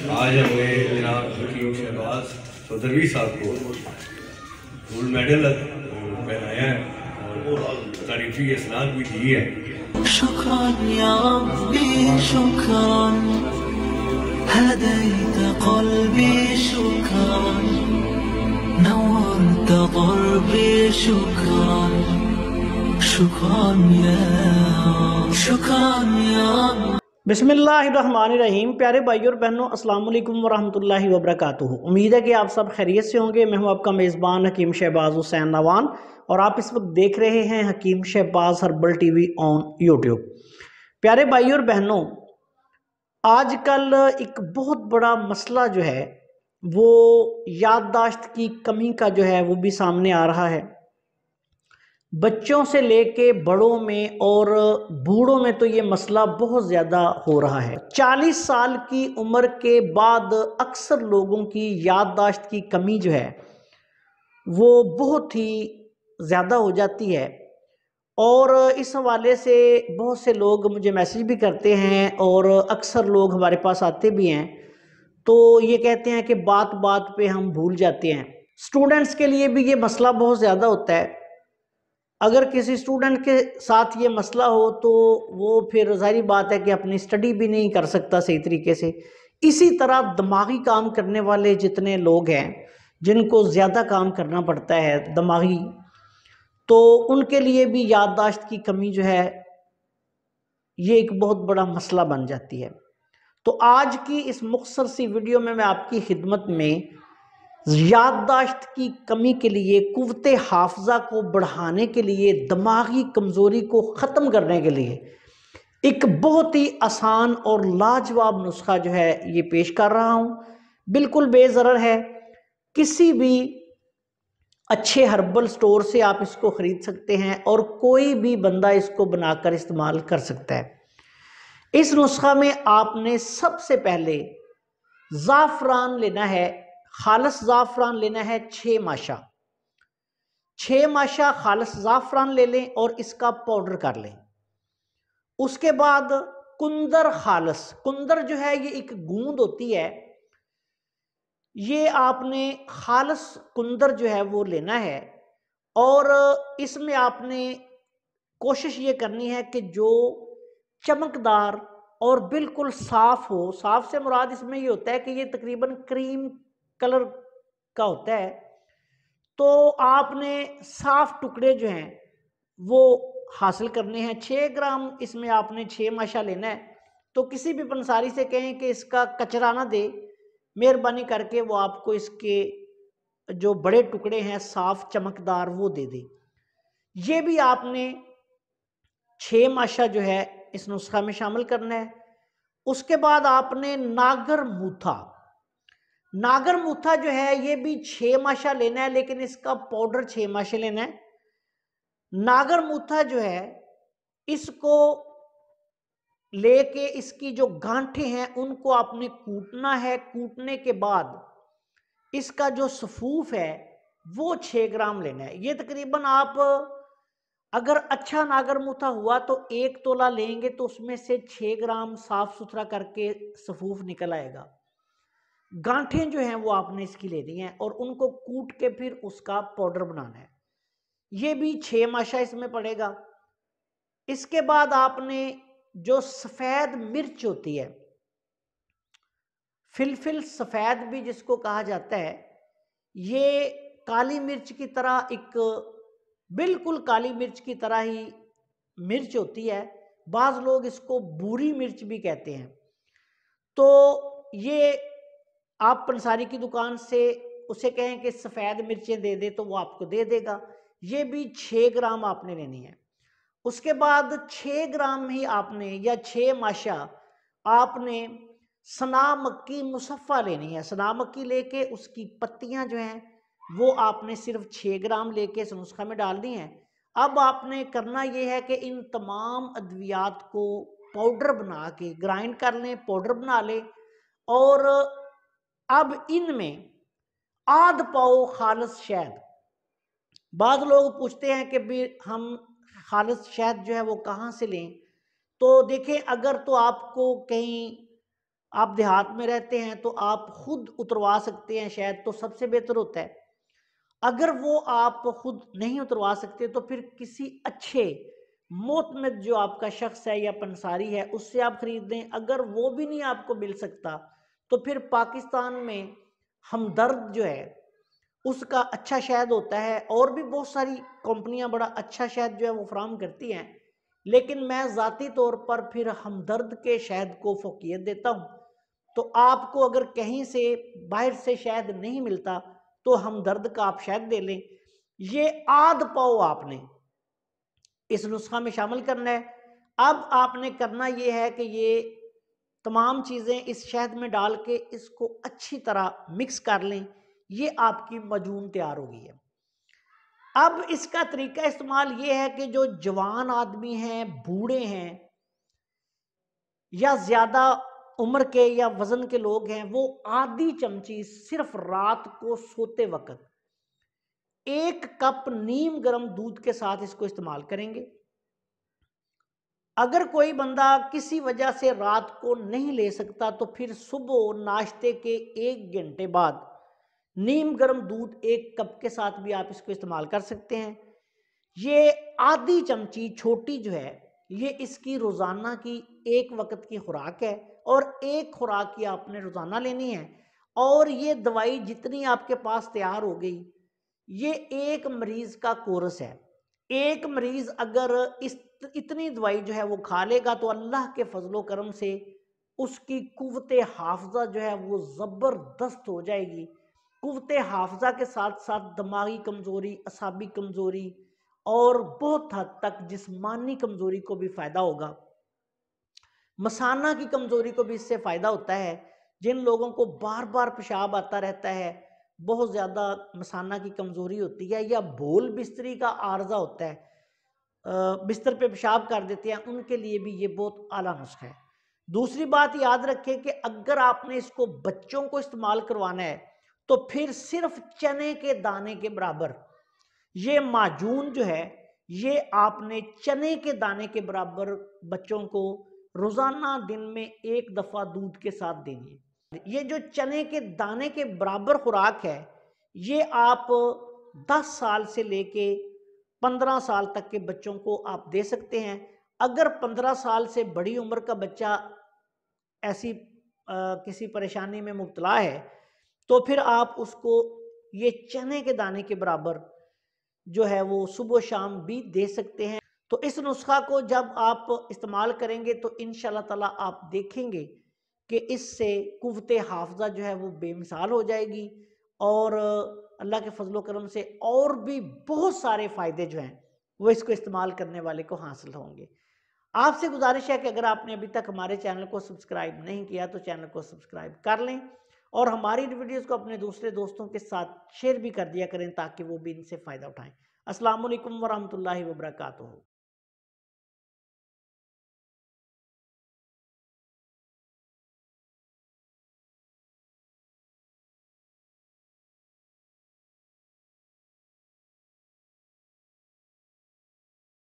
آج ہمیں جناب حکیم شہباز چودھری صاحب کو گولڈ میڈل پہنایا ہے اور تعریفی اسناد بھی دی ہے۔ شکران یا ربی شکران هديت قلبي شكرا نورت ضربي شكرا شكرا يا بسم اللہ الرحمن الرحیم۔ پیارے بھائیو اور بہنوں، السلام علیکم ورحمۃ اللہ وبرکاتہ۔ امید ہے کہ آپ سب خیریت سے ہوں گے۔ میں ہوں آپ کا میزبان حکیم شہباز حسین نوان اور آپ اس وقت دیکھ رہے ہیں Hakim Shahbaz herbal TV on YouTube. پیارے بھائیو اور بہنوں، آج کل ایک بہت بڑا مسئلہ جو ہے وہ یادداشت کی کمی کا جو ہے وہ بھی سامنے آ رہا ہے۔ بچوں سے لے کے بڑوں میں اور بوڑھوں میں تو یہ مسئلہ بہت زیادہ ہو رہا ہے۔ 40 سال کی عمر کے بعد اکثر لوگوں کی یادداشت کی کمی جو ہے وہ بہت ہی زیادہ ہو جاتی ہے، اور اس حوالے سے بہت سے لوگ مجھے میسیج بھی کرتے ہیں اور اکثر لوگ ہمارے پاس آتے بھی ہیں تو یہ کہتے ہیں کہ بات بات پہ ہم بھول جاتے ہیں۔ سٹوڈنٹس کے لیے بھی یہ مسئلہ بہت زیادہ ہوتا ہے۔ اگر کسی سٹوڈنٹ کے ساتھ یہ مسئلہ ہو تو وہ پھر ظاہری بات ہے کہ اپنی سٹڈی بھی نہیں کر سکتا صحیح طریقے سے۔ اسی طرح دماغی کام کرنے والے جتنے لوگ ہیں جن کو زیادہ کام کرنا پڑتا ہے دماغی، تو ان کے لیے بھی یادداشت کی کمی جو ہے یہ ایک بہت بڑا مسئلہ بن جاتی ہے۔ تو آج کی اس مختصر سی ویڈیو میں آپ کی خدمت میں یادداشت کی کمی کے لیے، قوت حافظہ کو بڑھانے کے لیے، دماغی کمزوری کو ختم کرنے کے لیے ایک بہت ہی آسان اور لاجواب نسخہ جو ہے یہ پیش کر رہا ہوں۔ بالکل بے ضرر ہے، کسی بھی اچھے ہربل سٹور سے آپ اس کو خرید سکتے ہیں اور کوئی بھی بندہ اس کو بنا کر استعمال کر سکتا ہے۔ اس نسخہ میں آپ نے سب سے پہلے زعفران لینا ہے، خالص زعفران لینا ہے 6 ماشا۔ 6 ماشا خالص زعفران لے لیں اور اس کا پاؤڈر کر لیں۔ اس کے بعد کندر خالص، کندر جو ہے یہ ایک گوند ہوتی ہے، یہ آپ نے خالص کندر جو ہے وہ لینا ہے، اور اس میں آپ نے کوشش یہ کرنی ہے کہ جو چمکدار اور بالکل صاف ہو۔ صاف سے مراد اس میں یہ ہوتا ہے کہ یہ تقریباً کریم کلر کا ہوتا ہے، تو آپ نے صاف ٹکڑے جو ہیں وہ حاصل کرنے ہیں۔ 6 گرام اس میں آپ نے 6 ماشا لینا ہے، تو کسی بھی پنساری سے کہیں کہ اس کا کچرا نہ دے، مہربانی کر کے وہ آپ کو اس کے جو بڑے ٹکڑے ہیں صاف چمکدار وہ دے دے۔ یہ بھی آپ نے 6 ماشا جو ہے اس نسخہ میں شامل کرنا ہے۔ اس کے بعد آپ نے ناگر موتھا، ناگر موتھا جو ہے یہ بھی 6 ماشا لینا ہے، لیکن اس کا پاؤڈر 6 ماشا لینا ہے۔ ناگر موتھا جو ہے اس کو لے کے اس کی جو گانٹھیں ہیں ان کو آپ نے کوٹنا ہے۔ کوٹنے کے بعد اس کا جو صفوف ہے وہ 6 گرام لینا ہے۔ یہ تقریباً آپ اگر اچھا ناگر موتھا ہوا تو 1 تولہ لیں گے تو اس میں سے 6 گرام صاف ستھرا کر کے صفوف نکل آئے گا۔ گانٹھیں جو ہیں وہ آپ نے اس کی لینی ہیں اور ان کو کوٹ کے پھر اس کا پاؤڈر بنانا ہے۔ یہ بھی 6 ماشا اس میں پڑے گا۔ اس کے بعد آپ نے جو سفید مرچ ہوتی ہے، فلفل سفید بھی جس کو کہا جاتا ہے، یہ کالی مرچ کی طرح ایک بالکل کالی مرچ کی طرح ہی مرچ ہوتی ہے، بعض لوگ اس کو بوری مرچ بھی کہتے ہیں۔ تو یہ آپ پنساری کی دکان سے اسے کہیں کہ سفید مرچیں دے دے تو وہ آپ کو دے دے گا۔ یہ بھی 6 گرام آپ نے لینی ہے۔ اس کے بعد 6 گرام ہی آپ نے یا 6 ماشا آپ نے سنا مکی مصفہ لینی ہے۔ سنا مکی لے کے اس کی پتیاں جو ہیں وہ آپ نے صرف 6 گرام لے کے اس نسخہ میں ڈالنی ہے۔ اب آپ نے کرنا یہ ہے کہ ان تمام ادویات کو پاؤڈر بنا کے گرائنڈ کر لیں، پاؤڈر بنا لیں، اور اب ان میں آدھ پاؤ خالص شہد۔ بعض لوگ پوچھتے ہیں کہ بھی ہم خالص شہد جو ہے وہ کہاں سے لیں؟ تو دیکھیں، اگر تو آپ کو کہیں آپ دیہات میں رہتے ہیں تو آپ خود اتروا سکتے ہیں شہد، تو سب سے بہتر ہوتا ہے۔ اگر وہ آپ خود نہیں اتروا سکتے تو پھر کسی اچھے معتمد جو آپ کا شخص ہے یا پنساری ہے اس سے آپ خرید دیں۔ اگر وہ بھی نہیں آپ کو مل سکتا تو پھر پاکستان میں ہمدرد جو ہے اس کا اچھا شہد ہوتا ہے، اور بھی بہت ساری کمپنیاں بڑا اچھا شہد جو ہے وہ فراہم کرتی ہیں، لیکن میں ذاتی طور پر پھر ہمدرد کے شہد کو فوقیت دیتا ہوں۔ تو آپ کو اگر کہیں سے باہر سے شہد نہیں ملتا تو ہمدرد کا آپ شہد دے لیں۔ یہ آدھ پاؤ آپ نے اس نسخہ میں شامل کرنا ہے۔ اب آپ نے کرنا یہ ہے کہ یہ تمام چیزیں اس شہد میں ڈال کے اس کو اچھی طرح مکس کر لیں، یہ آپ کی معجون تیار ہو گئی ہے۔ اب اس کا طریقہ استعمال یہ ہے کہ جو جوان آدمی ہیں، بوڑھے ہیں یا زیادہ عمر کے یا وزن کے لوگ ہیں، وہ آدھی چمچی صرف رات کو سوتے وقت 1 کپ نیم گرم دودھ کے ساتھ اس کو استعمال کریں گے۔ اگر کوئی بندہ کسی وجہ سے رات کو نہیں لے سکتا تو پھر صبح ناشتے کے 1 گھنٹے بعد نیم گرم دودھ 1 کپ کے ساتھ بھی آپ اس کو استعمال کر سکتے ہیں۔ یہ آدھی چمچی چھوٹی جو ہے یہ اس کی روزانہ کی 1 وقت کی خوراک ہے، اور 1 خوراک کی آپ نے روزانہ لینی ہے۔ اور یہ دوائی جتنی آپ کے پاس تیار ہو گئی، یہ 1 مریض کا کورس ہے۔ 1 مریض اگر اتنی دوائی جو ہے وہ کھا لے گا تو اللہ کے فضل و کرم سے اس کی قوت حافظہ جو ہے وہ زبردست ہو جائے گی۔ قوت حافظہ کے ساتھ ساتھ دماغی کمزوری، اعصابی کمزوری اور بہت حد تک جسمانی کمزوری کو بھی فائدہ ہوگا۔ مثانہ کی کمزوری کو بھی اس سے فائدہ ہوتا ہے۔ جن لوگوں کو بار بار پیشاب آتا رہتا ہے، بہت زیادہ مثانہ کی کمزوری ہوتی ہے، یا بول بستری کا عارضہ ہوتا ہے، بستر پہ پیشاب کر دیتے ہیں، ان کے لیے بھی یہ بہت اعلیٰ نسخہ ہے۔ دوسری بات یاد رکھیں کہ اگر آپ نے اس کو بچوں کو استعمال کروانا ہے تو پھر صرف چنے کے دانے کے برابر یہ معجون جو ہے یہ آپ نے چنے کے دانے کے برابر بچوں کو روزانہ دن میں 1 دفعہ دودھ کے ساتھ دینی ہے۔ یہ جو چنے کے دانے کے برابر خوراک ہے یہ آپ 10 سال سے لے کے 15 سال تک کے بچوں کو آپ دے سکتے ہیں۔ اگر 15 سال سے بڑی عمر کا بچہ ایسی کسی پریشانی میں مبتلا ہے تو پھر آپ اس کو یہ چنے کے دانے کے برابر جو ہے وہ صبح و شام بھی دے سکتے ہیں۔ تو اس نسخہ کو جب آپ استعمال کریں گے تو انشاءاللہ تعالیٰ آپ دیکھیں گے کہ اس سے قوت حافظہ جو ہے وہ بے مثال ہو جائے گی، اور اللہ کے فضل و کرم سے اور بھی بہت سارے فائدے جو ہیں وہ اس کو استعمال کرنے والے کو حاصل ہوں گے۔ آپ سے گزارش ہے کہ اگر آپ نے ابھی تک ہمارے چینل کو سبسکرائب نہیں کیا تو چینل کو سبسکرائب کر لیں، اور ہماری ویڈیوز کو اپنے دوسرے دوستوں کے ساتھ شیئر بھی کر دیا کریں تاکہ وہ بھی ان سے فائدہ اٹھائیں۔ السلام علیکم ورحمۃ اللہ وبرکاتہ۔